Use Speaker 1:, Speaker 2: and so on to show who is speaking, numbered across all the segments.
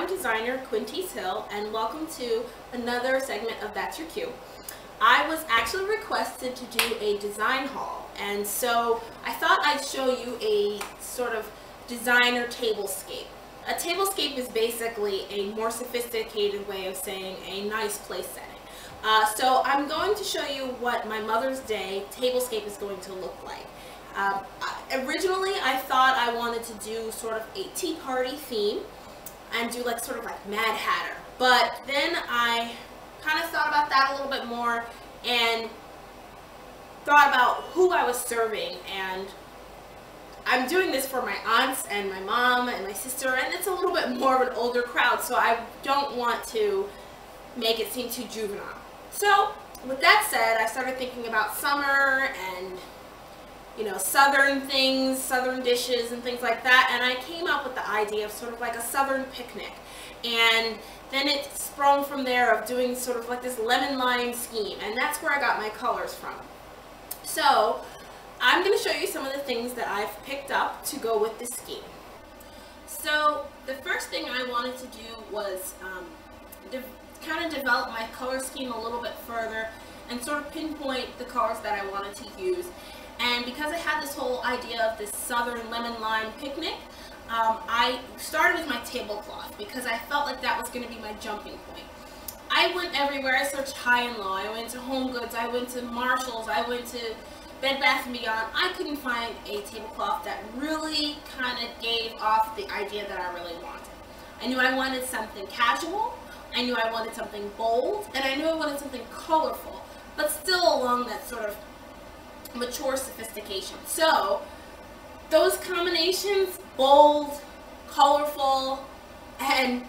Speaker 1: designer Quinty's Hill, and welcome to another segment of That's Your Cue. I was actually requested to do a design haul, and so I thought I'd show you a sort of designer tablescape. A tablescape is basically a more sophisticated way of saying a nice place setting. So I'm going to show you what my Mother's Day tablescape is going to look like. Originally, I thought I wanted to do sort of a tea party theme and do like sort of like Mad Hatter. But then I kind of thought about that a little bit more and thought about who I was serving, and I'm doing this for my aunts and my mom and my sister, and it's a little bit more of an older crowd, so I don't want to make it seem too juvenile. So with that said, I started thinking about summer and, you know, southern things, southern dishes and things like that, and I came up with the idea of sort of like a southern picnic. And then it sprung from there of doing sort of like this lemon lime scheme, and that's where I got my colors from. So I'm going to show you some of the things that I've picked up to go with this scheme. So the first thing I wanted to do was kind of develop my color scheme a little bit further and sort of pinpoint the colors that I wanted to use. And because I had this whole idea of this southern lemon lime picnic, I started with my tablecloth because I felt like that was going to be my jumping point. I went everywhere. I searched high and low. I went to HomeGoods, I went to Marshall's, I went to Bed Bath & Beyond. I couldn't find a tablecloth that really kind of gave off the idea that I really wanted. I knew I wanted something casual, I knew I wanted something bold, and I knew I wanted something colorful, but still along that sort of mature sophistication. So those combinations, bold, colorful, and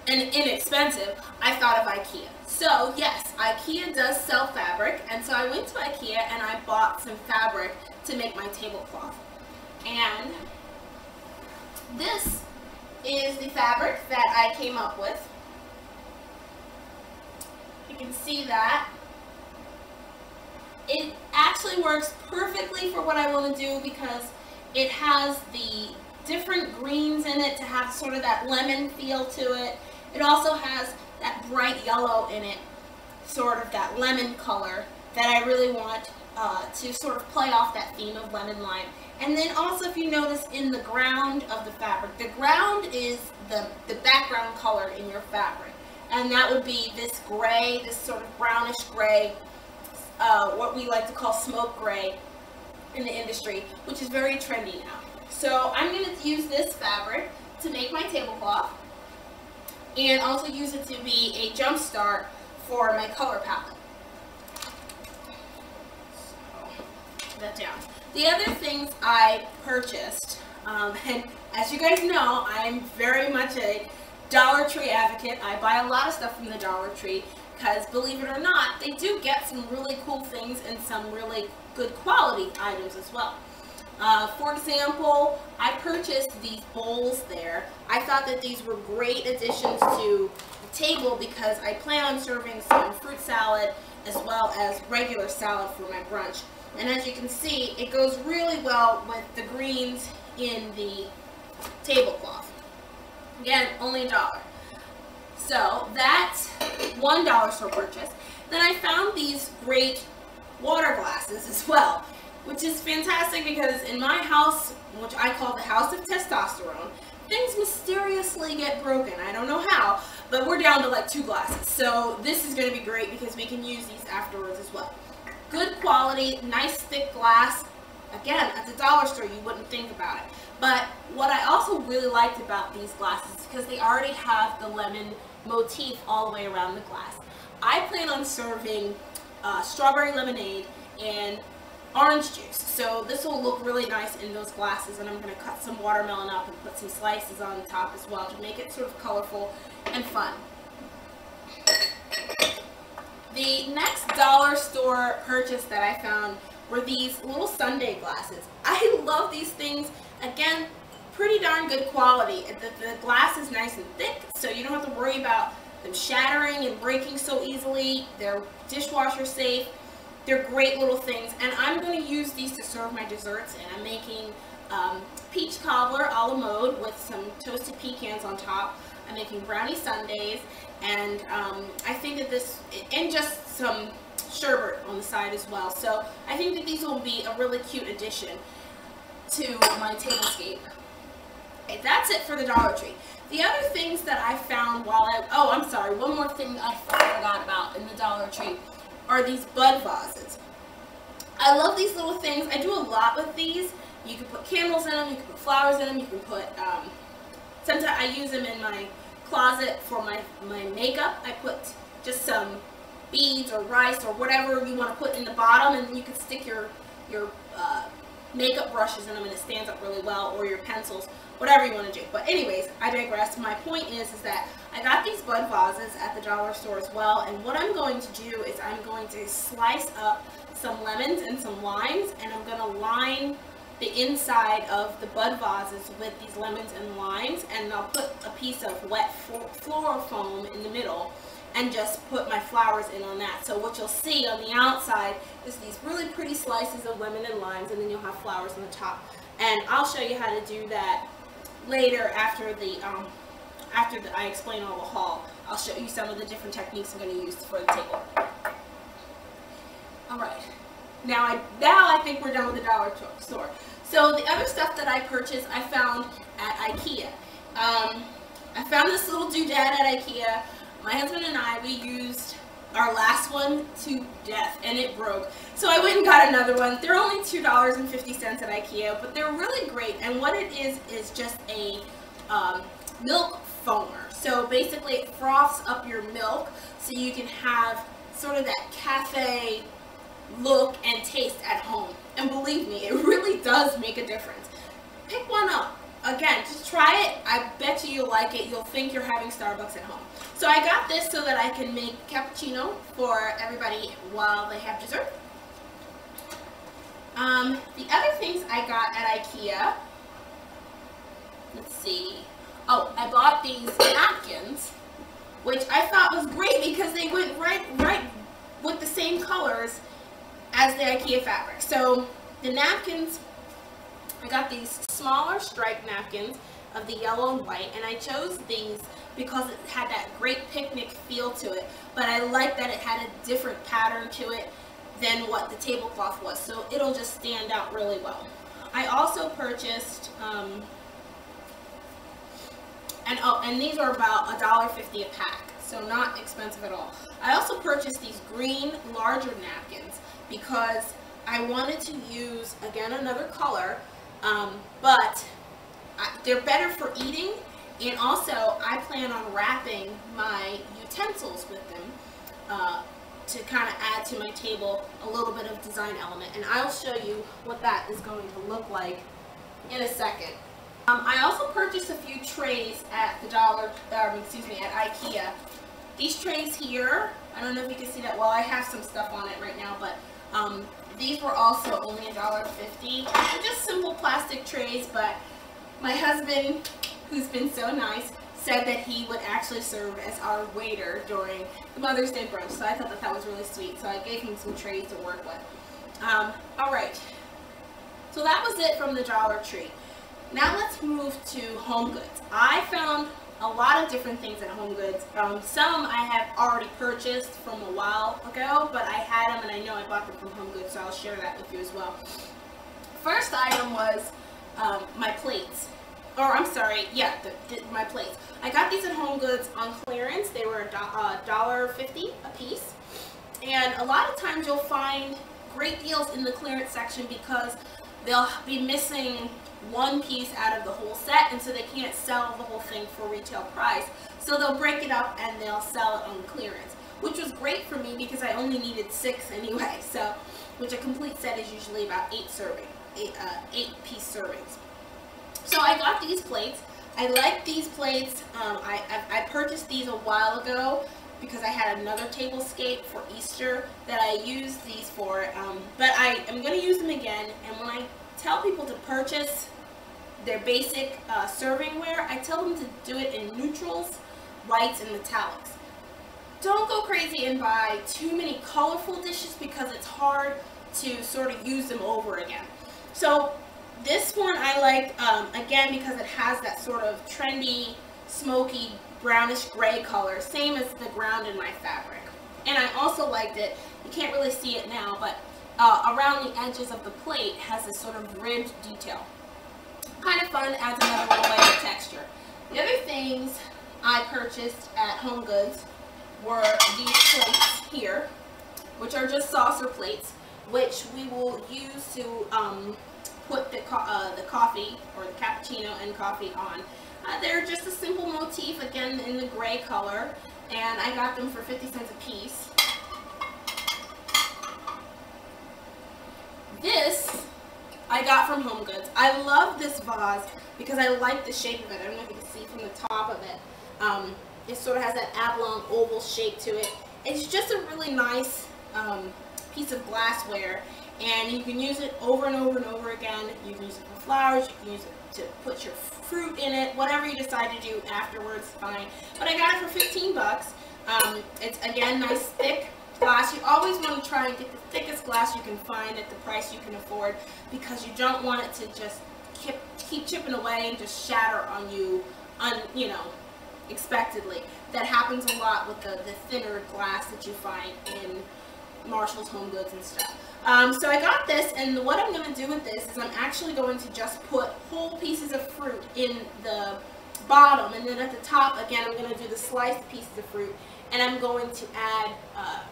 Speaker 1: inexpensive, I thought of Ikea. So yes, Ikea does sell fabric, and so I went to Ikea and I bought some fabric to make my tablecloth. And this is the fabric that I came up with. You can see that. It actually works perfectly for what I want to do because it has the different greens in it to have sort of that lemon feel to it. It also has that bright yellow in it, sort of that lemon color that I really want to sort of play off that theme of lemon lime. And then also, if you notice in the ground of the fabric, the ground is the background color in your fabric. And that would be this gray, this sort of brownish gray, what we like to call smoke gray in the industry, which is very trendy now. So I'm going to use this fabric to make my tablecloth and also use it to be a jump start for my color palette. So, put that down. The other things I purchased, and as you guys know, I'm very much a Dollar Tree advocate. I buy a lot of stuff from the Dollar Tree because, believe it or not, they do get some really cool things and some really good quality items as well. For example, I purchased these bowls there. I thought that these were great additions to the table because I plan on serving some fruit salad as well as regular salad for my brunch. And as you can see, it goes really well with the greens in the tablecloth. Again, only $1. So that's $1 store purchase. Then I found these great water glasses as well, which is fantastic because in my house, which I call the house of testosterone, things mysteriously get broken. I don't know how, but we're down to like 2 glasses. So this is going to be great because we can use these afterwards as well. Good quality, nice thick glass. Again, at the dollar store, you wouldn't think about it. But what I also really liked about these glasses is because they already have the lemon motif all the way around the glass. I plan on serving strawberry lemonade and orange juice. So this will look really nice in those glasses, and I'm going to cut some watermelon up and put some slices on the top as well to make it sort of colorful and fun. The next dollar store purchase that I found were these little sundae glasses. I love these things. Again, pretty darn good quality. The glass is nice and thick, so you don't have to worry about them shattering and breaking so easily. They're dishwasher safe. They're great little things, and I'm going to use these to serve my desserts, and I'm making peach cobbler a la mode with some toasted pecans on top. I'm making brownie sundaes, and I think that this, and just some sherbet on the side as well. So I think that these will be a really cute addition to my tablescape. Okay, that's it for the Dollar Tree. The other things that I found while I'm sorry, one more thing I forgot about in the Dollar Tree are these bud vases. I love these little things. I do a lot with these. You can put candles in them, you can put flowers in them, you can put, sometimes I use them in my closet for my makeup. I put just some beads or rice or whatever you want to put in the bottom, and then you can stick your makeup brushes in them and it stands up really well, or your pencils, whatever you want to do. But anyways, I digress. My point is that I got these bud vases at the dollar store as well, and what I'm going to do is I'm going to slice up some lemons and some limes, and I'm going to line the inside of the bud vases with these lemons and limes, and I'll put a piece of wet floral foam in the middle and just put my flowers in on that. So what you'll see on the outside is these really pretty slices of lemon and limes, and then you'll have flowers on the top. And I'll show you how to do that later after I explain all the haul. I'll show you some of the different techniques I'm going to use for the table. Alright, now I think we're done with the dollar store. So the other stuff that I purchased, I found at Ikea. I found this little doodad at Ikea. My husband and I, we used our last one to death, and it broke. So I went and got another one. They're only $2.50 at Ikea, but they're really great. And what it is just a milk foamer. So basically it froths up your milk so you can have sort of that cafe look and taste at home. And believe me, it really does make a difference. Pick one up. Again, just try it. I bet you'll like it. You'll think you're having Starbucks at home. So I got this so that I can make cappuccino for everybody while they have dessert. The other things I got at Ikea, let's see. Oh, I bought these napkins, which I thought was great because they went right with the same colors as the Ikea fabric. So the napkins, I got these smaller striped napkins of the yellow and white, and I chose these because it had that great picnic feel to it, but I like that it had a different pattern to it than what the tablecloth was, so it'll just stand out really well. I also purchased, and these are about $1.50 a pack, so not expensive at all. I also purchased these green, larger napkins because I wanted to use, again, another color, but they're better for eating, and also I plan on wrapping my utensils with them to kind of add to my table a little bit of design element, and I'll show you what that is going to look like in a second. I also purchased a few trays at the at Ikea. These trays here, I don't know if you can see that well, I have some stuff on it right now, but these were also only $1.50. They're just simple plastic trays, but my husband, who's been so nice, said that he would actually serve as our waiter during the Mother's Day brunch, so I thought that that was really sweet, so I gave him some trays to work with. Alright, so that was it from the Dollar Tree. Now let's move to HomeGoods. I found a lot of different things at HomeGoods. Some I have already purchased from a while ago, but I had them and I know I bought them from HomeGoods, so I'll share that with you as well. First item was my plates. Or I'm sorry, yeah, my plates. I got these at HomeGoods on clearance. They were $1.50 a piece. And a lot of times you'll find great deals in the clearance section because they'll be missing one piece out of the whole set, and so they can't sell the whole thing for retail price. So they'll break it up and they'll sell it on clearance, which was great for me because I only needed 6 anyway. So, which a complete set is usually about 8 piece servings. So I got these plates. I like these plates. I purchased these a while ago because I had another tablescape for Easter that I used these for, but I am going to use them again. And when I tell people to purchase their basic servingware, I tell them to do it in neutrals, whites, and metallics. Don't go crazy and buy too many colorful dishes because it's hard to sort of use them over again. So this one I like, again, because it has that sort of trendy, smoky brownish gray color, same as the ground in my fabric. And I also liked it, you can't really see it now, but around the edges of the plate has this sort of ribbed detail. Kind of fun, adds another little layer of texture. The other things I purchased at HomeGoods were these plates here, which are just saucer plates, which we will use to put the coffee or the cappuccino and coffee on. They're just a simple motif, again in the gray color, and I got them for 50 cents a piece. This I got from HomeGoods. I love this vase because I like the shape of it. I don't know if you can see from the top of it. It sort of has that oblong oval shape to it. It's just a really nice piece of glassware, and you can use it over and over and over again. You can use it for flowers, you can use it to put your fruit in it, whatever you decide to do afterwards, fine. But I got it for 15 bucks. It's again nice thick glass. You always want to try and get the thickest glass you can find at the price you can afford, because you don't want it to just keep chipping away and just shatter on you, you know, expectedly. That happens a lot with the thinner glass that you find in Marshall's, HomeGoods, and stuff. So I got this, and what I'm going to do with this is I'm actually going to just put whole pieces of fruit in the bottom, and then at the top, again, I'm going to do the sliced pieces of fruit, and I'm going to add,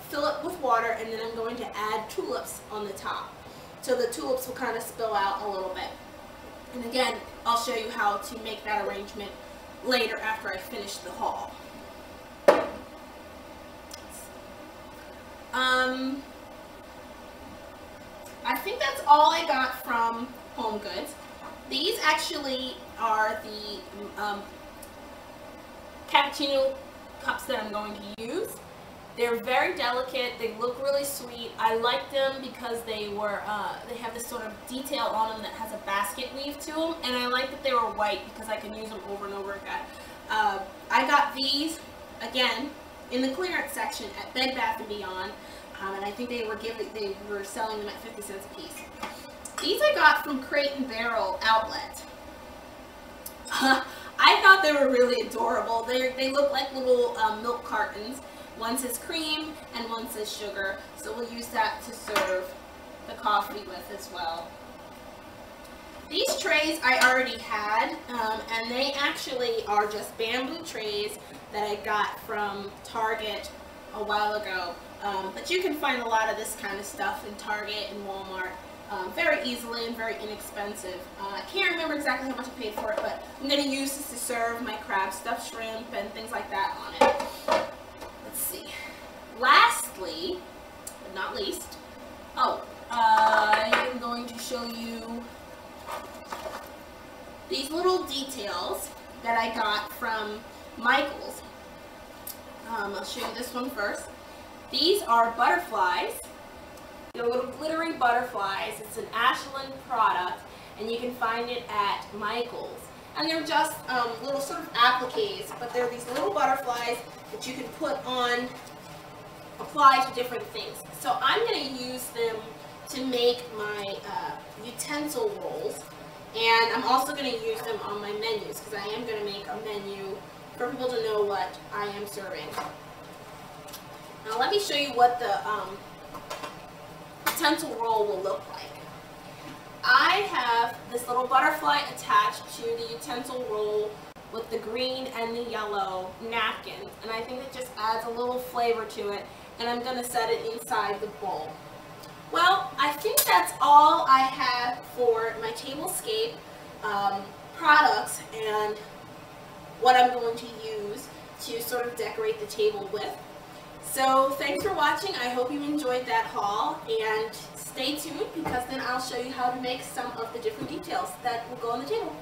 Speaker 1: fill it with water, and then I'm going to add tulips on the top. So the tulips will kind of spill out a little bit. And again, I'll show you how to make that arrangement later after I finish the haul. I think that's all I got from HomeGoods. These actually are the cappuccino cups that I'm going to use. They're very delicate. They look really sweet. I like them because they have this sort of detail on them that has a basket weave to them, and I like that they were white because I can use them over and over again. I got these again in the clearance section at Bed Bath & Beyond, and I think they were selling them at 50 cents a piece. These I got from Crate and Barrel Outlet. I thought they were really adorable. They look like little milk cartons. One says cream and one says sugar, so we'll use that to serve the coffee with as well. These trays I already had, and they actually are just bamboo trays that I got from Target a while ago. But you can find a lot of this kind of stuff in Target and Walmart very easily and very inexpensive. I can't remember exactly how much I paid for it, but I'm going to use this to serve my crab stuffed shrimp and things like that on it. Let's see. Lastly, but not least, I am going to show you these little details that I got from Michael's. I'll show you this one first. These are butterflies. They're little glittery butterflies. It's an Ashland product, and you can find it at Michael's. And they're just little sort of appliques, but they're these little butterflies that you can put on, apply to different things. So I'm going to use them to make my utensil rolls, and I'm also going to use them on my menus, because I am going to make a menu for people to know what I am serving. Now let me show you what the utensil roll will look like. I have this little butterfly attached to the utensil roll with the green and the yellow napkins, and I think it just adds a little flavor to it, and I'm going to set it inside the bowl. Well, I think that's all I have for my Tablescape products and what I'm going to use to sort of decorate the table with. So thanks for watching. I hope you enjoyed that haul, and stay tuned because then I'll show you how to make some of the different details that will go on the table.